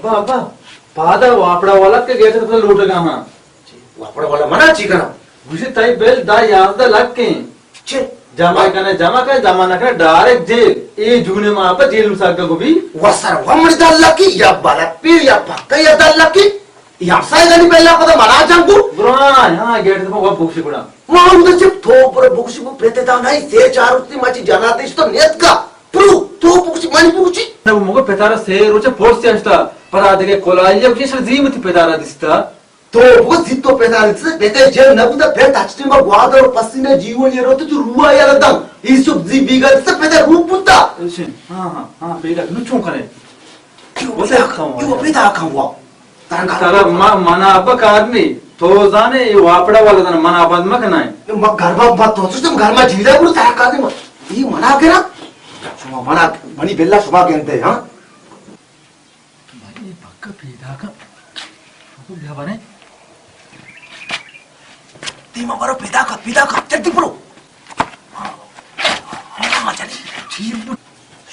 अब्बा अब्बा पादा वापड़ा वाला के गेट से लूट गा हां वापड़ा वाला मना चिकन गुसे ताई बेल दा याद दा लग के छे जमा करे जमाना करे डायरेक्ट जेल ए जुगने में आप जेल उसागा को भी वसर वमड़ दा लकी या बाला पीर या पक्का या दा लकी या साइगनी बेला पदा मना जंगु ब्रोना हां गेट से वो बुक्सी कुड़ा माम चिप थो पर बुक्सी को प्रेते दा नहीं से चार उतनी मची जनादेश तो नेत का प्रू तो बुक्सी मनी बुक्सी ना वो मगो पेतारा से रोचे फोर्स से हस्ता पर आदे के कोलाई जब किस जीम थी पेतारा दिसता तो वो जितो पेदार से बेटे जे नबुदा फेट अच्छी में गुआद और पसीने जीवन ये रोते तो रुआ यार दम इसु जी बिगड़ से पेदर रूप पुता हां बेटा नुचो करे क्यों बेटा खावा तारा मना अब कारनी तो जाने ये वापड़ा वाला जाने मना अब मत ना है म घर में बात तो तुम घर में जीरा पुरो तारा का दे ये मना के ना सुमा मना मनी बेल्ला सुमा केंते हां तुम्हारी पक्का पेदा का तो क्या बने तीमा बरो पेदा का जल्दी पुरो हां चली ठीक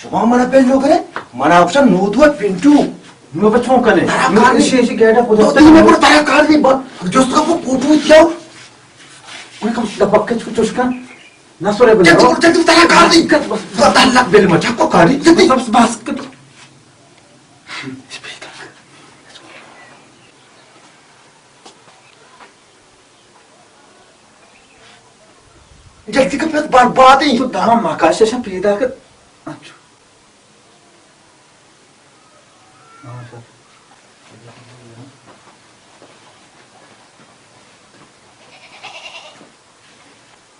सुमा मना बेल लोग रे मना ऑप्शन नो दुआ पिंटू नो बच्चों कने नो शेष गेड़ा को तो तीमा पर तारा कार दी जोस्त का फोटो क्या कोई कम दबक के चुचका ना सोरे बने जल्दी तारा कार दी पता लग बेल मचा को कार दी जल्दी सब बस कर जल्दी का बात ही तो दाम आकाश से पेदा कर अच्छा हां सर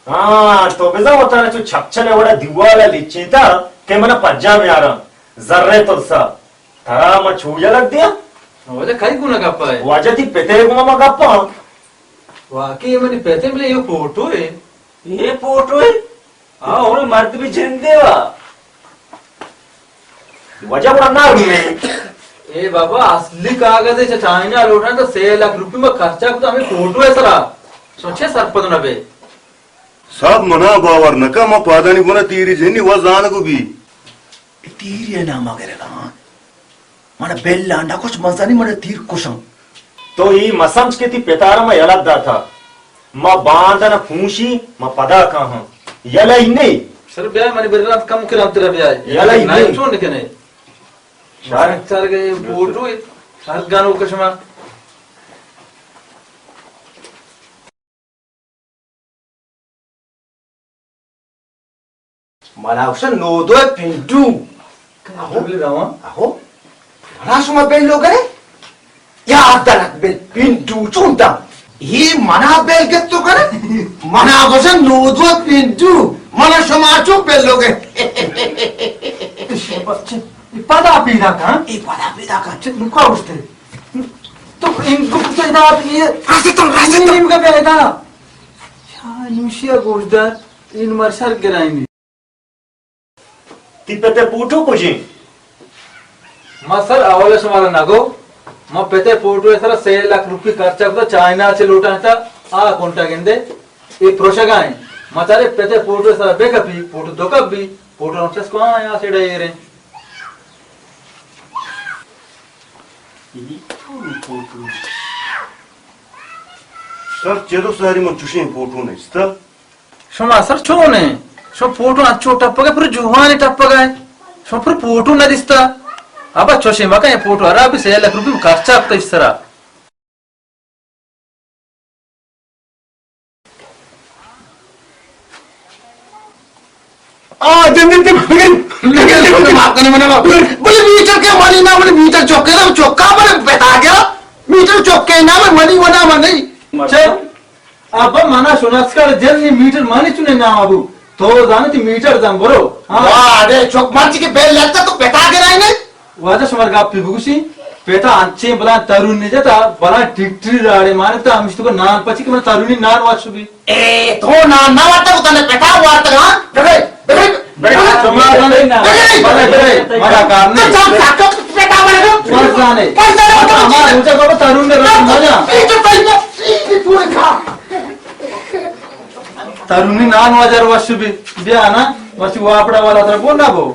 हाँ तो बेजा होता ना जो छपछने वड़ा दिवाला लिचिता के मना पज्जा में आ रहा जर्रे तो सा तारा म छूया लग दिया वजह खाई को ना गप्पा है वजह थी पेते को म गप्पा वाकई मनी पेते में ये फोटो है ये फोटो है हाँ और मर्द भी जिंदे वा वजह बड़ा ना में ए बाबा असली कागज है चाइना लौटा तो 6 लाख रुपए में खर्चा को तो हमें फोटो है सरा सोचे सरपद नबे सब मना बावर नका म पादानी कोना तीरी जेनी व जान को भी तीर ये नाम आगे ना mana bella na kuch mazani mana तीर कुशम तो ये मसमझ के थी पेतारा में यलद दा था म बांधन खूंशी म पदा कहां यला ही नहीं सर ब्याह माने बिरला कम कर अंतर ब्याह यला ही नहीं छोड़ के नहीं शार चार के फोटो सार गानो Karishma mana usan no do pintu आहो ले रहा aho mana suma bel logare ya adanak bel pintu chunta ye mana bel ke to kare mana usan no do pintu mana suma chu bel logare पदा पीदा का e pada peda ka नुका उठते तो इनको कुछ ना ये rasetam इन का बेटा या नुशिया गोजदार इन मरसर गिराएंगे ती पेते पूठो कुजी मा सर आवले समाला नागो मा पेते फोटो सर 6 लाख रुपए खर्चा को चाइना से लूटा था आ कोंटा गेंदे ये प्रोशगाय मतारे पेते फोटो सर बेकपी फोटो दोकबी फोटो नक्शस को यहां से डे रे सर चेदो सारी म चुशी फोटो नहीं sta शोमा सर छोने शो फोटो अच्छो टप्पगा फिर जुहाने टप्पगा शो फिर फोटो न दिसता अब छोशे मका ये फोटो अरा भी 6 लाख रुपए खर्चा आपता इस तरह लगे माफ करने मना बोले मीटर के मनी ना बोले मीटर चौके ना चौका बोले बता गया मीटर चौके ना मैं मनी वना मनी चल अब मना सुनास्कर जल्दी मीटर माने चुने ना बाबू तो जाने ती मीटर दम बरो वाह अरे चौक मार्ची के बेल लगता तो बता के रहे ने वाजा समार गाप पिबुसी पेता अंचे बला तरुण ने जता बला टिकट्री राडे माने तो हम इसको नान पची के तरुणी नान वाचुबी ए तो ना वाटा को तने बेटा वाटा ना बेटे बेटे बेटा समार ना बरे मारा काम नहीं चल साको बेटा वाले मर जाने हमारा मुझे बाबा तरुण ने रख मजा ये तो पहले पूरे खा तरुणी नान वाजार वाचुबी बिया ना वाची वापडा वाला तर बोल ना बो